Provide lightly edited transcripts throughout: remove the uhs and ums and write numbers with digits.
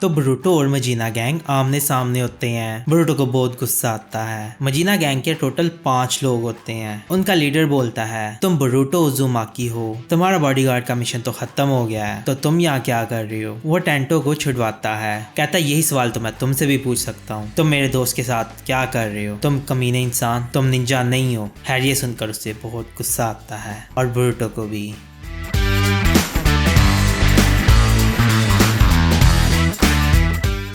तो ब्रूटो और मजीना गैंग आमने सामने होते हैं। ब्रूटो को बहुत गुस्सा आता है। मजीना गैंग के टोटल 5 लोग होते हैं। उनका लीडर बोलता है, तुम ब्रूटो उजुमाकी हो, तुम्हारा बॉडीगार्ड का मिशन तो खत्म हो गया है, तो तुम यहाँ क्या कर रही हो। वो टेंटो को छुड़वाता है, कहता है यही सवाल तो मैं तुमसे भी पूछ सकता हूँ, तुम मेरे दोस्त के साथ क्या कर रहे हो, तुम कमीने इंसान, तुम निंजा नहीं हो। खैर ये सुनकर उससे बहुत गुस्सा आता है और ब्रूटो को भी।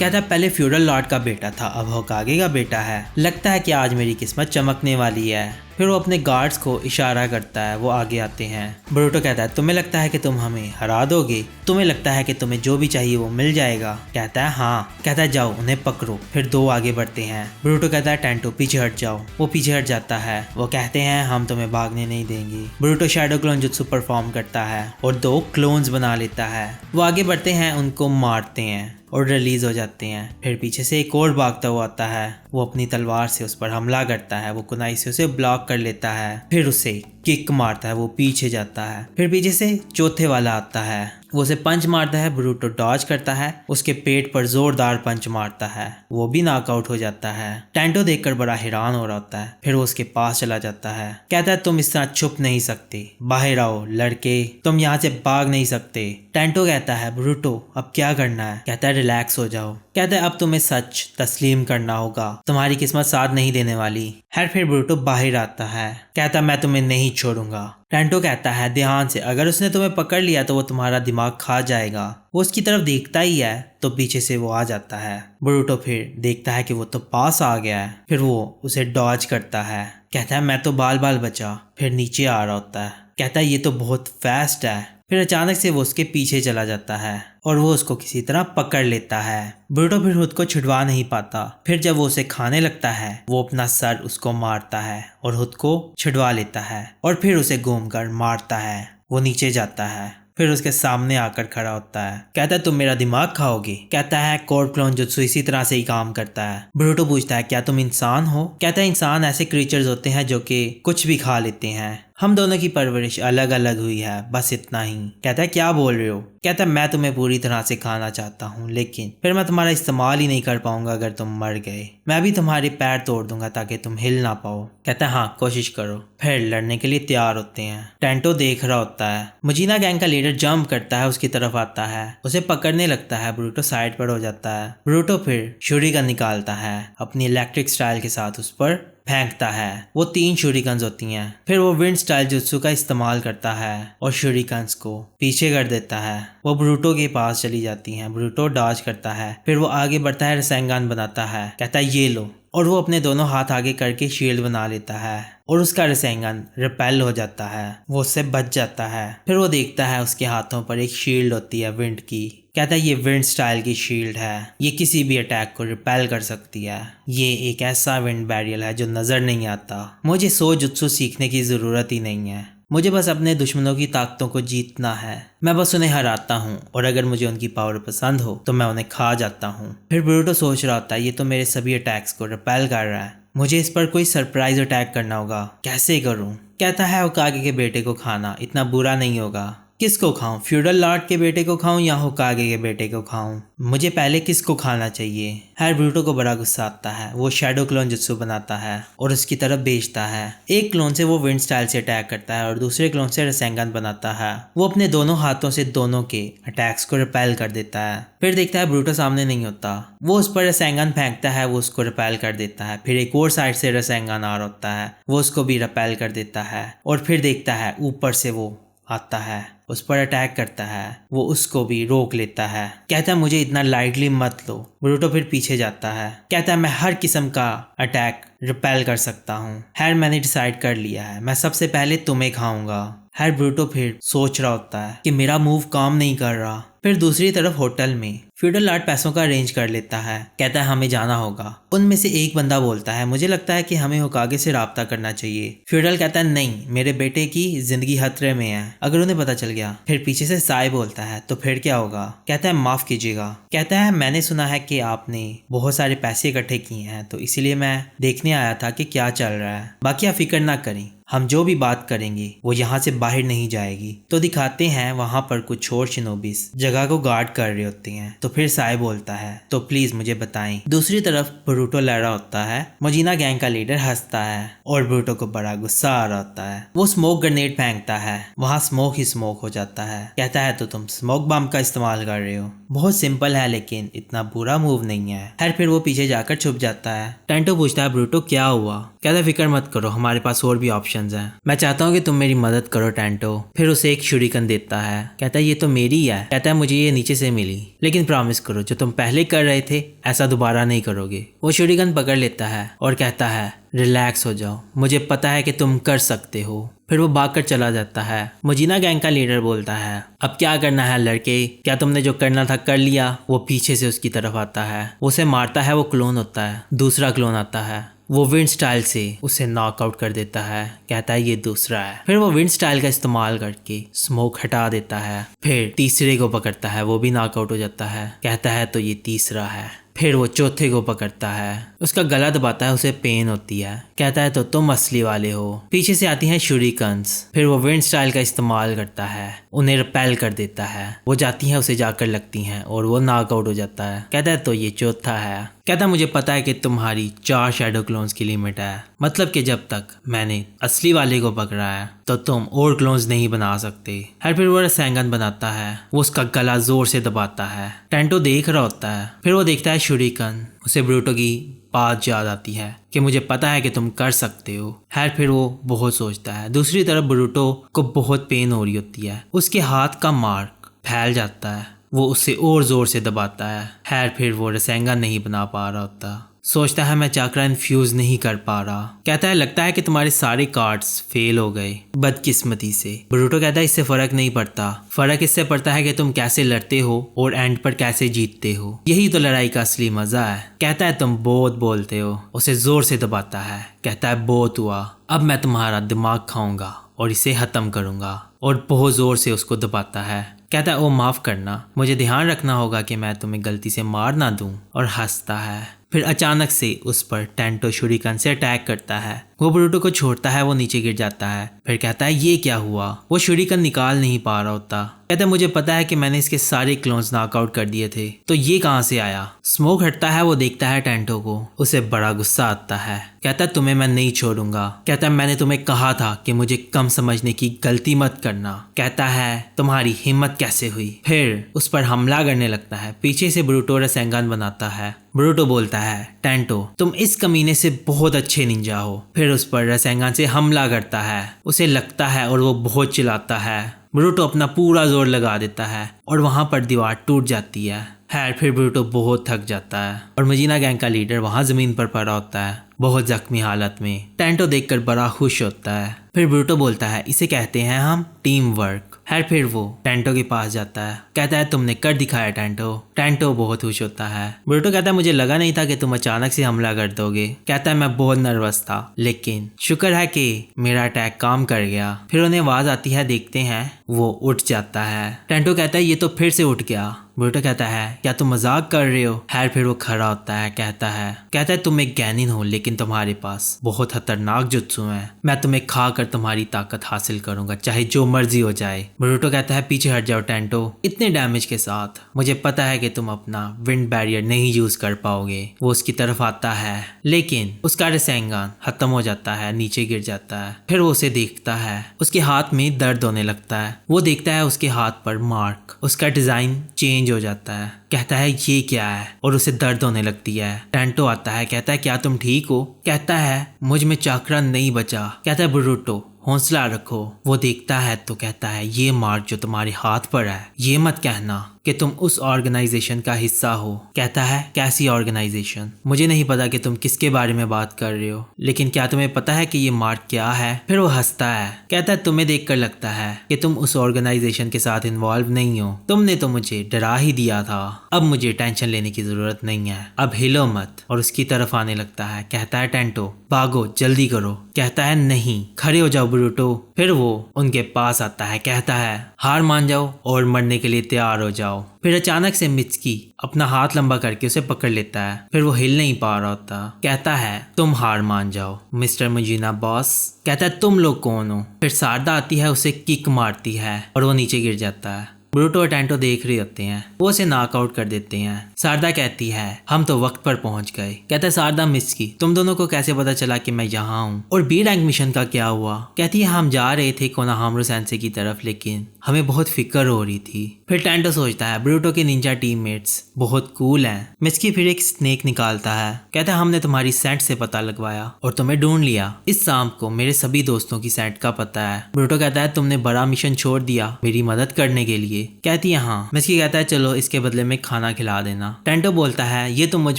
कहता है पहले फ्यूडल लॉर्ड का बेटा था, अब होकागे का बेटा है, लगता है कि आज मेरी किस्मत चमकने वाली है। फिर वो अपने गार्ड्स को इशारा करता है, वो आगे आते हैं। ब्रूटो कहता है तुम्हें लगता है कि तुम हमें हरा दोगे, तुम्हें लगता है कि तुम्हें जो भी चाहिए वो मिल जाएगा। कहता है हाँ। कहता है जाओ उन्हें पकड़ो। फिर 2 आगे बढ़ते हैं। ब्रूटो कहता है टेंटो पीछे हट जाओ। वो पीछे हट जाता है। वो कहते हैं हम तुम्हें भागने नहीं देंगे। ब्रूटो शैडो क्लोन जुत्सु परफॉर्म करता है और 2 क्लोन्स बना लेता है। वो आगे बढ़ते हैं, उनको मारते हैं और रिलीज हो जाते हैं। फिर पीछे से एक और भागता हुआ आता है। वो अपनी तलवार से उस पर हमला करता है। वो कुनाई से उसे ब्लॉक कर लेता है, फिर उसे किक मारता है। वो पीछे जाता है। फिर पीछे से चौथे वाला आता है, वो उसे पंच मारता है। ब्रूटो डॉज करता है, उसके पेट पर जोरदार पंच मारता है, वो भी नॉकआउट हो जाता है। टेंटो देखकर बड़ा हैरान हो रहा होता है। फिर वो उसके पास चला जाता है, कहता है तुम इस तरह छुप नहीं सकते, बाहर आओ लड़के, तुम यहाँ से भाग नहीं सकते। टेंटो कहता है ब्रूटो अब क्या करना है। कहता है रिलैक्स हो जाओ। कहता है अब तुम्हें सच तस्लीम करना होगा, तुम्हारी किस्मत साथ नहीं देने वाली है। फिर ब्रूटो बाहर आता है, कहता मैं तुम्हें नहीं छोड़ूंगा। टेंटो कहता है ध्यान से, अगर उसने तुम्हें पकड़ लिया तो वो तुम्हारा दिमाग खा जाएगा। वो उसकी तरफ देखता ही है तो पीछे से वो आ जाता है। ब्रूटो फिर देखता है कि वो तो पास आ गया है। फिर वो उसे डॉज करता है, कहता है मैं तो बाल बाल बचा। फिर नीचे आ रहा होता है, कहता है ये तो बहुत फास्ट है। फिर अचानक से वो उसके पीछे चला जाता है और वो उसको किसी तरह पकड़ लेता है। ब्रूटो फिर खुद को छुड़वा नहीं पाता। फिर जब वो उसे खाने लगता है, वो अपना सर उसको मारता है और खुद को छुड़वा लेता है और फिर उसे घूमकर मारता है। वो नीचे जाता है, फिर उसके सामने आकर खड़ा होता है, कहता है तुम मेरा दिमाग खाओगे। कहता है कोड क्लोन जुत्सु इसी तरह से ही काम करता है। ब्रूटो पूछता है क्या तुम इंसान हो। कहता है इंसान ऐसे क्रीचर्स होते हैं जो कि कुछ भी खा लेते हैं, हम दोनों की परवरिश अलग अलग हुई है, बस इतना ही। कहता है क्या बोल रहे हो। कहता है मैं तुम्हें पूरी तरह से खाना चाहता हूँ, लेकिन फिर मैं तुम्हारा इस्तेमाल ही नहीं कर पाऊंगा अगर तुम मर गए। मैं भी तुम्हारे पैर तोड़ दूंगा ताकि तुम हिल ना पाओ। कहता है हाँ कोशिश करो। फिर लड़ने के लिए तैयार होते हैं। टेंटो देख रहा होता है। मजीना गैंग का लीडर जंप करता है, उसकी तरफ आता है, उसे पकड़ने लगता है। ब्रूटो साइड पर हो जाता है। ब्रूटो फिर शूरिगन निकालता है, अपनी इलेक्ट्रिक स्टाइल के साथ उस पर फेंकता है। वो 3 शूरिकन्स होती हैं। फिर वो विंड स्टाइल जुत्सु का इस्तेमाल करता है और शूरिकन्स को पीछे कर देता है। वो ब्रूटो के पास चली जाती हैं। ब्रूटो डॉज करता है। फिर वो आगे बढ़ता है, रसेंगान बनाता है, कहता है ये लो, और वो अपने दोनों हाथ आगे करके शील्ड बना लेता है और उसका रसेंगन रिपेल हो जाता है। वो उससे बच जाता है। फिर वो देखता है उसके हाथों पर एक शील्ड होती है विंड की। कहता है ये विंड स्टाइल की शील्ड है, ये किसी भी अटैक को रिपेल कर सकती है। ये एक ऐसा विंड बैरियर है जो नजर नहीं आता। मुझे 100 जुत्सु सीखने की जरूरत ही नहीं है, मुझे बस अपने दुश्मनों की ताकतों को जीतना है। मैं बस उन्हें हराता हूँ और अगर मुझे उनकी पावर पसंद हो तो मैं उन्हें खा जाता हूँ। फिर ब्रूटो सोच रहा होता है ये तो मेरे सभी अटैक्स को रिपेल कर रहा है, मुझे इस पर कोई सरप्राइज अटैक करना होगा, कैसे करूँ। कहता है होकागे के बेटे को खाना इतना बुरा नहीं होगा। किसको खाऊं, फ्यूडल लॉर्ड के बेटे को खाऊं या होकागे के बेटे को खाऊं, मुझे पहले किसको खाना चाहिए। हर ब्रूटो को बड़ा गुस्सा आता है। वो शैडो क्लोन जुत्सु बनाता है और उसकी तरफ भेजता है। एक क्लोन से वो विंड स्टाइल से अटैक करता है और दूसरे क्लोन से रसेंगन बनाता है। वो अपने दोनों हाथों से दोनों के अटैक्स को रिपेल कर देता है। फिर देखता है ब्रूटो सामने नहीं होता। वो उस पर रसेंगन फेंकता है, वो उसको रिपेल कर देता है। फिर एक और साइड से रसेंगन आ रहा होता है, वो उसको भी रिपेल कर देता है। और फिर देखता है ऊपर से वो आता है, उस पर अटैक करता है, वो उसको भी रोक लेता है। कहता है मुझे इतना लाइटली मत लो। ब्रूटो फिर पीछे जाता है, कहता है मैं हर किस्म का अटैक रिपेल कर सकता हूँ। खैर मैंने डिसाइड कर लिया है, मैं सबसे पहले तुम्हें खाऊंगा। हर ब्रूटो फिर सोच रहा होता है कि मेरा मूव काम नहीं कर रहा। फिर दूसरी तरफ होटल में फ्यूडल लॉर्ड पैसों का अरेंज कर लेता है, कहता है हमें जाना होगा। उनमें से एक बंदा बोलता है मुझे लगता है कि हमें होकागे से राब्ता करना चाहिए। फ्यूडल कहता है नहीं, मेरे बेटे की जिंदगी खतरे में है, अगर उन्हें पता चल गया। फिर पीछे से साई बोलता है तो फिर क्या होगा। कहता है माफ कीजिएगा। कहता है मैंने सुना है कि आपने बहुत सारे पैसे इकट्ठे किए हैं, तो इसीलिए मैं देखने आया था कि क्या चल रहा है, बाकी आप फिक्र ना करें, हम जो भी बात करेंगे वो यहाँ से बाहर नहीं जाएगी। तो दिखाते हैं वहाँ पर कुछ और शिनोबिस जगह को गार्ड कर रहे होते हैं। तो फिर साय बोलता है तो प्लीज मुझे बताएं। दूसरी तरफ ब्रूटो लड़ रहा होता है। मोजिना गैंग का लीडर हंसता है और ब्रूटो को बड़ा गुस्सा आ रहा होता है। वो स्मोक ग्रेनेड फेंकता है, वहाँ स्मोक ही स्मोक हो जाता है। कहता है तो तुम स्मोक बम का इस्तेमाल कर रहे हो। बहुत सिंपल है लेकिन इतना बुरा मूव नहीं है। खैर फिर वो पीछे जाकर छुप जाता है। टेंटो पूछता है ब्रूटो क्या हुआ। कहता है फिक्र मत करो, हमारे पास और भी ऑप्शंस हैं। मैं चाहता हूँ कि तुम मेरी मदद करो टेंटो। फिर उसे एक शुरिकन देता है। कहता है ये तो मेरी है। कहता है मुझे ये नीचे से मिली, लेकिन प्रॉमिस करो जो तुम पहले कर रहे थे ऐसा दोबारा नहीं करोगे। वो शुरिकन पकड़ लेता है और कहता है रिलैक्स हो जाओ, मुझे पता है कि तुम कर सकते हो। फिर वो भागकर चला जाता है। मोजिना गैंग का लीडर बोलता है अब क्या करना है लड़के, क्या तुमने जो करना था कर लिया। वो पीछे से उसकी तरफ आता है, उसे मारता है। वो क्लोन होता है। दूसरा क्लोन आता है, वो विंड स्टाइल से उसे नॉकआउट कर देता है। कहता है ये दूसरा है। फिर वो विंड स्टाइल का इस्तेमाल करके स्मोक हटा देता है। फिर तीसरे को पकड़ता है, वो भी नॉकआउट हो जाता है। कहता है तो ये तीसरा है। फिर वो चौथे को पकड़ता है, उसका गला दबाता है, उसे पेन होती है। कहता है तो तुम असली वाले हो। पीछे से आती हैं शुरिकन्स। फिर वो विंड स्टाइल का इस्तेमाल करता है, उन्हें रिपेल कर देता है। वो जाती हैं, उसे जाकर लगती हैं और वो नॉकआउट हो जाता है। कहता है तो ये चौथा है। कहता है मुझे पता है कि तुम्हारी 4 शैडो क्लोन्स की लिमिट है, मतलब कि जब तक मैंने असली वाले को पकड़ा है तो तुम और क्लोन्स नहीं बना सकते। फिर वो रसैंगन बनाता है, वो उसका गला जोर से दबाता है। टेंटो देख रहा होता है। फिर वो देखता है शुरिकन। उसे ब्रूटो की बात याद आती है कि मुझे पता है कि तुम कर सकते हो। फिर वो बहुत सोचता है। दूसरी तरफ ब्रूटो को बहुत पेन हो रही होती है। उसके हाथ का मार्क फैल जाता है, वो उसे और जोर से दबाता है। फिर वो रसैंगन नहीं बना पा रहा होता। सोचता है मैं चाकरा इन्फ्यूज नहीं कर पा रहा। कहता है लगता है कि तुम्हारे सारे कार्ड्स फेल हो गए बदकिस्मती से। ब्रूटो कहता है इससे फर्क नहीं पड़ता, फर्क इससे पड़ता है कि तुम कैसे लड़ते हो और एंड पर कैसे जीतते हो। यही तो लड़ाई का असली मजा है। कहता है तुम बहुत बोलते हो। उसे जोर से दबाता है। कहता है बहुत हुआ, अब मैं तुम्हारा दिमाग खाऊंगा और इसे खत्म करूंगा। और बहुत जोर से उसको दबाता है। कहता है ओ माफ करना, मुझे ध्यान रखना होगा कि मैं तुम्हें गलती से मार ना दूं। और हंसता है। फिर अचानक से उस पर टेंटो शुरिकन से अटैक करता है। वो ब्रूटो को छोड़ता है, वो नीचे गिर जाता है। फिर कहता है ये क्या हुआ। वो शुरिकन निकाल नहीं पा रहा होता। कहता है मुझे पता है कि मैंने इसके सारे क्लोन्स नॉकआउट कर दिए थे, तो ये कहाँ से आया। स्मोक हटता है, वो देखता है टेंटो को। उसे बड़ा गुस्सा आता है। कहता है तुम्हें मैं नहीं छोड़ूंगा। कहता है मैंने तुम्हें कहा था कि मुझे कम समझने की गलती मत करना। कहता है तुम्हारी हिम्मत कैसे हुई। फिर उस पर हमला करने लगता है। पीछे से ब्रूटो रसैंगन बनाता है। ब्रूटो बोलता है टेंटो तुम इस कमीने से बहुत अच्छे निंजा हो। फिर उस पर रसैंगन से हमला करता है। उसे लगता है और वो बहुत चिल्लाता है। ब्रूटो अपना पूरा जोर लगा देता है और वहां पर दीवार टूट जाती है। फिर ब्रूटो बहुत थक जाता है और मोजिना गैंग का लीडर वहां जमीन पर पड़ा होता है, बहुत जख्मी हालत में। टेंटो देखकर बड़ा खुश होता है। फिर ब्रूटो बोलता है इसे कहते हैं हम टीम वर्क। फिर वो टेंटो के पास जाता है। कहता है तुमने कर दिखाया टेंटो। टेंटो बहुत खुश होता है। ब्रूटो कहता है मुझे लगा नहीं था कि तुम अचानक से हमला कर दोगे। कहता है मैं बहुत नर्वस था, लेकिन शुक्र है कि मेरा अटैक काम कर गया। फिर उन्हें आवाज आती है, देखते हैं वो उठ जाता है। टेंटो कहता है ये तो फिर से उठ गया। ब्रूटो कहता है क्या तुम मजाक कर रहे हो। फिर वो खड़ा होता है। कहता है तुम एक गैनिन हो, लेकिन तुम्हारे पास बहुत खतरनाक जुत्सु है। मैं तुम्हें खाकर तुम्हारी ताकत हासिल करूंगा, चाहे जो मर्जी हो जाए। ब्रूटो कहता है पीछे हट जाओ टेंटो, इतने डैमेज के साथ मुझे पता है कि तुम अपना विंड बैरियर नहीं यूज कर पाओगे। वो उसकी तरफ आता है, लेकिन उसका रसैंगन खत्म हो जाता है, नीचे गिर जाता है। फिर वो उसे देखता है, उसके हाथ में दर्द होने लगता है। वो देखता है उसके हाथ पर मार्क, उसका डिजाइन चेंज हो जाता है। कहता है ये क्या है, और उसे दर्द होने लगती है। टेंटो आता है, कहता है क्या तुम ठीक हो। कहता है मुझ में चाकरा नहीं बचा। कहता है ब्रूटो हौसला रखो। वो देखता है तो कहता है ये मार्क जो तुम्हारे हाथ पर है, ये मत कहना कि तुम उस ऑर्गेनाइजेशन का हिस्सा हो। कहता है कैसी ऑर्गेनाइजेशन, मुझे नहीं पता कि तुम किसके बारे में बात कर रहे हो, लेकिन क्या तुम्हें पता है कि ये मार्क क्या है। फिर वो हंसता है। कहता है तुम्हें देखकर लगता है कि तुम उस ऑर्गेनाइजेशन के साथ इन्वॉल्व नहीं हो। तुमने तो मुझे डरा ही दिया था। अब मुझे टेंशन लेने की जरूरत नहीं है, अब हिलो मत। और उसकी तरफ आने लगता है। कहता है टेंटो भागो, जल्दी करो। कहता है नहीं, खड़े हो जाओ ब्रूटो। फिर वो उनके पास आता है। कहता है हार मान जाओ और मरने के लिए तैयार हो जाओ। जाओ। फिर अचानक से मित्सुकी अपना हाथ लंबा करके उसे पकड़ लेता है। फिर वो हिल नहीं पा रहा होता। कहता है तुम हार मान जाओ मिस्टर मुजीना बॉस। कहता है तुम लोग कौन हो। फिर शारदा आती है, उसे किक मारती है और वो नीचे गिर जाता है। ब्रूटो और टेंटो देख रहे होते हैं, वो उसे नॉकआउट कर देते हैं। शारदा कहती है हम तो वक्त पर पहुंच गए। कहता है शारदा मित्सुकी तुम दोनों को कैसे पता चला कि मैं यहाँ हूँ, और बी रैंक मिशन का क्या हुआ। कहती है हम जा रहे थे कोनोहामारू सेंसे की तरफ, लेकिन हमें बहुत फिक्र हो रही थी। फिर टेंटो सोचता है ब्रूटो के निंजा टीममेट्स बहुत कूल हैं। मित्सुकी फिर एक स्नेक निकालता है। कहता है हमने तुम्हारी सेंट से पता लगवाया और तुम्हें ढूंढ लिया। इस शाम को मेरे सभी दोस्तों की सेंट का पता है। ब्रूटो कहता है तुमने बड़ा मिशन छोड़ दिया मेरी मदद करने के लिए। कहती है हाँ। मित्सुकी कहता है चलो इसके बदले में खाना खिला देना। टेंटो बोलता है ये तुम मुझ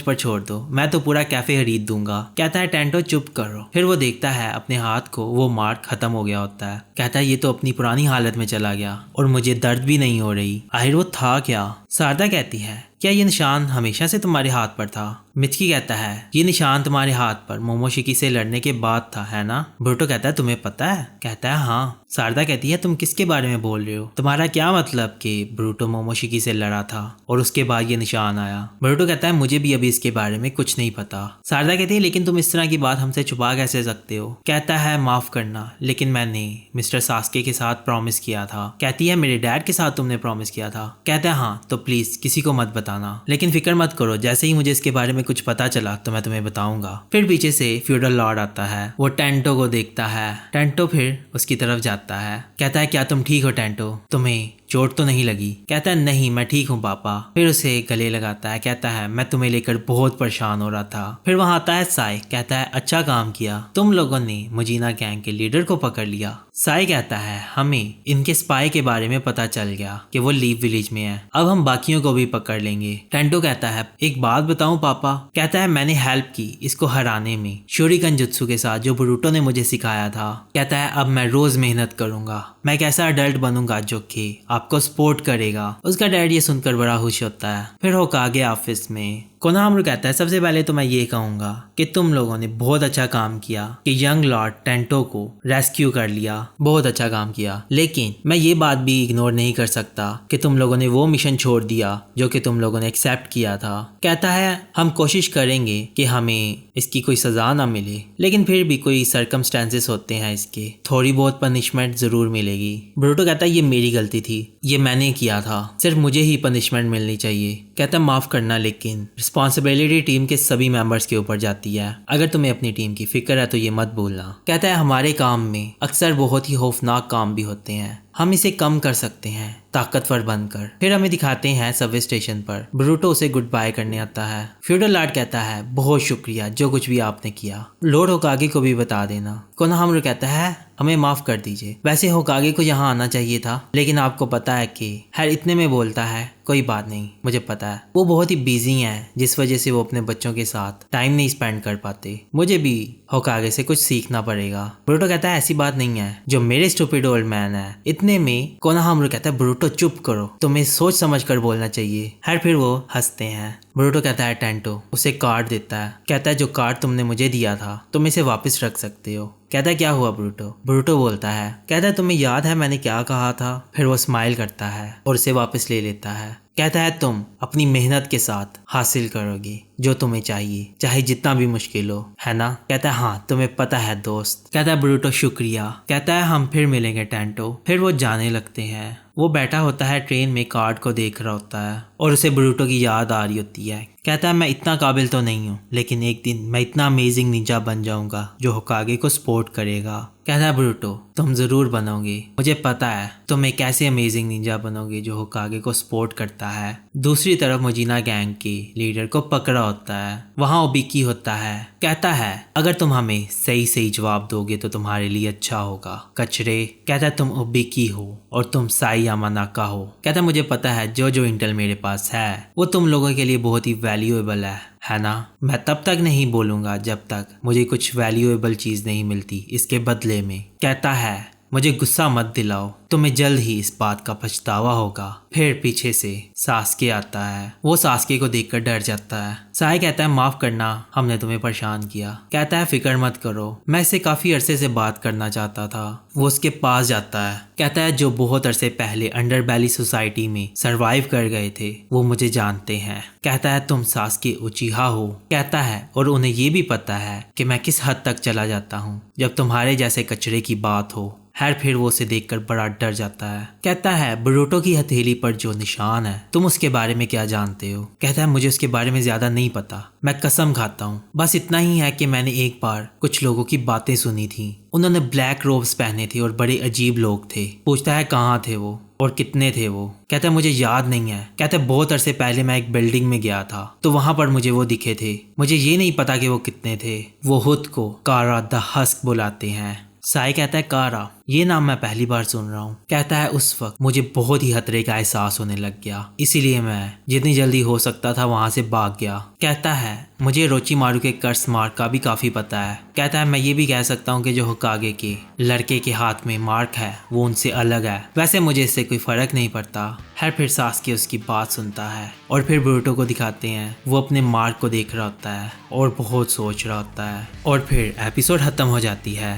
पर छोड़ दो, मैं तो पूरा कैफे खरीद दूंगा। कहता है टेंटो चुप करो। फिर वो देखता है अपने हाथ को, वो मार्क खत्म हो गया होता है। कहता है ये तो अपनी पुरानी हालत में चला गया और मुझे दर्द भी नहीं हो रही। आखिर वो था क्या। शारदा कहती है क्या ये निशान हमेशा से तुम्हारे हाथ पर था। मित्सुकी कहता है ये निशान तुम्हारे हाथ पर मोमोशिकी से लड़ने के बाद था, है ना। ब्रूटो कहता है तुम्हें पता है। कहता है हाँ। शारदा कहती है तुम किसके बारे में बोल रहे हो, तुम्हारा क्या मतलब कि ब्रूटो मोमोशिकी से लड़ा था और उसके बाद ये निशान आया। ब्रूटो कहता है मुझे भी अभी इसके बारे में कुछ नहीं पता। शारदा कहती है लेकिन तुम इस तरह की बात हमसे छुपा कैसे सकते हो। कहता है माफ करना, लेकिन मैंने मिस्टर सास्के के साथ प्रॉमिस किया था। कहती है मेरे डैड के साथ तुमने प्रॉमिस किया था। कहता है हाँ, तो प्लीज किसी को मत बताना, लेकिन फिक्र मत करो, जैसे ही मुझे इसके बारे में कुछ पता चला तो मैं तुम्हें बताऊंगा। फिर पीछे से फ्यूडल लॉर्ड आता है, वो टेंटो को देखता है। टेंटो फिर उसकी तरफ जाता है। कहता है क्या तुम ठीक हो टेंटो, तुम्हें चोट तो नहीं लगी। कहता है नहीं मैं ठीक हूँ पापा। फिर उसे गले लगाता है। कहता है मैं तुम्हें लेकर बहुत परेशान हो रहा था। फिर वहां आता है साई। कहता है अच्छा काम किया, तुम लोगों ने मुजीना गैंग के लीडर को पकड़ लिया। साई कहता है हमें इनके स्पाई के बारे में पता चल गया कि वो लीव विलेज में है, अब हम बाकियों को भी पकड़ लेंगे। टेंटो कहता है एक बात बताऊं पापा। कहता है मैंने हेल्प की इसको हराने में शोरिकन जुत्सु के साथ जो ब्रूटो ने मुझे सिखाया था। कहता है अब मैं रोज मेहनत करूंगा, मैं एक ऐसा अडल्ट बनूंगा जो कि आपको सपोर्ट करेगा। उसका डैड ये सुनकर बड़ा खुश होता है। फिर होकागे ऑफिस में कोनोहामारू कहता है सबसे पहले तो मैं ये कहूंगा कि तुम लोगों ने बहुत अच्छा काम किया कि यंग लॉर्ड टेंटो को रेस्क्यू कर लिया, बहुत अच्छा काम किया। लेकिन मैं ये बात भी इग्नोर नहीं कर सकता कि तुम लोगों ने वो मिशन छोड़ दिया जो कि तुम लोगों ने एक्सेप्ट किया था। कहता है हम कोशिश करेंगे कि हमें इसकी कोई सजा ना मिले, लेकिन फिर भी कोई सर्कमस्टेंसेस होते हैं इसके, थोड़ी बहुत पनिशमेंट जरूर मिलेगी। ब्रूटो कहता है ये मेरी गलती थी, ये मैंने किया था, सिर्फ मुझे ही पनिशमेंट मिलनी चाहिए। कहता है माफ करना, लेकिन रिस्पॉन्सिबिलिटी टीम के सभी मेंबर्स के ऊपर जाती है। अगर तुम्हें अपनी टीम की फिक्र है तो ये मत भूलना। कहता है हमारे काम में अक्सर बहुत ही खौफनाक काम भी होते हैं, हम इसे कम कर सकते हैं ताकतवर बनकर। फिर हमें दिखाते हैं सबवे स्टेशन पर ब्रूटो उसे गुड बाय करने आता है। फ्यूडल लॉर्ड कहता है बहुत शुक्रिया जो कुछ भी आपने किया, लॉर्ड होकागे को भी बता देना। कोनोहामारू कहता है हमें माफ कर दीजिए, वैसे होकागे को यहाँ आना चाहिए था, लेकिन आपको पता है कि हर इतने में बोलता है कोई बात नहीं, मुझे पता है वो बहुत ही बिजी हैं, जिस वजह से वो अपने बच्चों के साथ टाइम नहीं स्पेंड कर पाते, मुझे भी होकागे से कुछ सीखना पड़ेगा। ब्रूटो कहता है ऐसी बात नहीं है, जो मेरे स्टूपिड ओल्ड मैन है। इतने में कोनोहामारू कहता है ब्रूटो चुप करो, तुम्हें सोच समझ कर बोलना चाहिए। फिर वो हंसते हैं। ब्रूटो कहता है टेंटो उसे कार्ड देता है। कहता है जो कार्ड तुमने मुझे दिया था तुम इसे वापस रख सकते हो। कहता है क्या हुआ ब्रूटो। ब्रूटो बोलता है कहता है तुम्हें याद है मैंने क्या कहा था। फिर वो स्माइल करता है और उसे वापस ले लेता है। कहता है तुम अपनी मेहनत के साथ हासिल करोगे जो तुम्हें चाहिए, चाहे जितना भी मुश्किल हो, है ना। कहता है हाँ तुम्हें पता है दोस्त। कहता है ब्रूटो शुक्रिया। कहता है हम फिर मिलेंगे टेंटो। फिर वो जाने लगते हैं। वो बैठा होता है ट्रेन में, कार्ड को देख रहा होता है और उसे ब्रूटो की याद आ रही होती है। कहता है मैं इतना काबिल तो नहीं हूँ, लेकिन एक दिन मैं इतना अमेजिंग निंजा बन जाऊंगा जो होकागे को सपोर्ट करेगा। कहता है ब्रूटो तुम जरूर बनोगे, मुझे पता है तुम एक ऐसे अमेजिंग निंजा बनोगे जो होकागे को सपोर्ट करता है। दूसरी तरफ मुजीना गैंग के लीडर को पकड़ा होता है। वहाँ ओबिकी होता है। कहता है अगर तुम हमें सही सही जवाब दोगे तो तुम्हारे लिए अच्छा होगा कचरे। कहता है तुम ओबिकी हो और तुम साई यामानाका हो। कहता है मुझे पता है जो जो इंटेल मेरे पास है वो तुम लोगों के लिए बहुत ही वैल्यूएबल है ना। मैं तब तक नहीं बोलूंगा जब तक मुझे कुछ वैल्यूएबल चीज नहीं मिलती इसके बदले में। कहता है मुझे गुस्सा मत दिलाओ, तुम्हें जल्द ही इस बात का पछतावा होगा। फिर पीछे से सास्के आता है। वो सास्के को देखकर डर जाता है। साई कहता है माफ करना, हमने तुम्हें परेशान किया। कहता है फिक्र मत करो, मैं इससे काफी अरसे से बात करना चाहता था। वो उसके पास जाता है। कहता है जो बहुत अरसे पहले अंडरबेली सोसाइटी में सरवाइव कर गए थे वो मुझे जानते हैं। कहता है तुम सास्के उचिहा हो। कहता है और उन्हें ये भी पता है कि मैं किस हद तक चला जाता हूँ जब तुम्हारे जैसे कचरे की बात हो। फिर वो उसे देखकर बड़ा डर जाता है। कहता है बोरुटो की हथेली पर जो निशान है तुम उसके बारे में क्या जानते हो। कहता है मुझे उसके बारे में ज्यादा नहीं पता, मैं कसम खाता हूँ। बस इतना ही है कि मैंने एक बार कुछ लोगों की बातें सुनी थी। उन्होंने ब्लैक रोब्स पहने थे और बड़े अजीब लोग थे। पूछता है कहाँ थे वो और कितने थे वो। कहता है मुझे याद नहीं है। कहता है बहुत अरसे पहले मैं एक बिल्डिंग में गया था तो वहां पर मुझे वो दिखे थे। मुझे ये नहीं पता कि वो कितने थे। वो खुद को कारा द हस्क बुलाते हैं। साई कहता है कारा, ये नाम मैं पहली बार सुन रहा हूँ। कहता है उस वक्त मुझे बहुत ही खतरे का एहसास होने लग गया, इसीलिए मैं जितनी जल्दी हो सकता था वहां से भाग गया। कहता है मुझे रोचिमारू के कर्स मार्क का भी काफी पता है। कहता है मैं ये भी कह सकता हूँ कि जो होकागे के लड़के के हाथ में मार्क है वो उनसे अलग है। वैसे मुझे इससे कोई फर्क नहीं पड़ता। फिर सास्के उसकी बात सुनता है और फिर बोरुटो को दिखाते हैं। वो अपने मार्क को देख रहा होता है और बहुत सोच रहा होता है और फिर एपिसोड खत्म हो जाती है।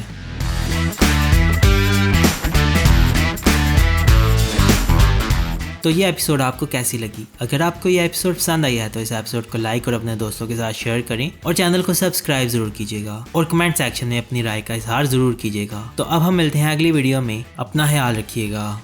तो ये एपिसोड आपको कैसी लगी? अगर आपको ये एपिसोड पसंद आई है तो इस एपिसोड को लाइक और अपने दोस्तों के साथ शेयर करें और चैनल को सब्सक्राइब जरूर कीजिएगा और कमेंट सेक्शन में अपनी राय का इजहार जरूर कीजिएगा। तो अब हम मिलते हैं अगली वीडियो में। अपना ख्याल रखिएगा।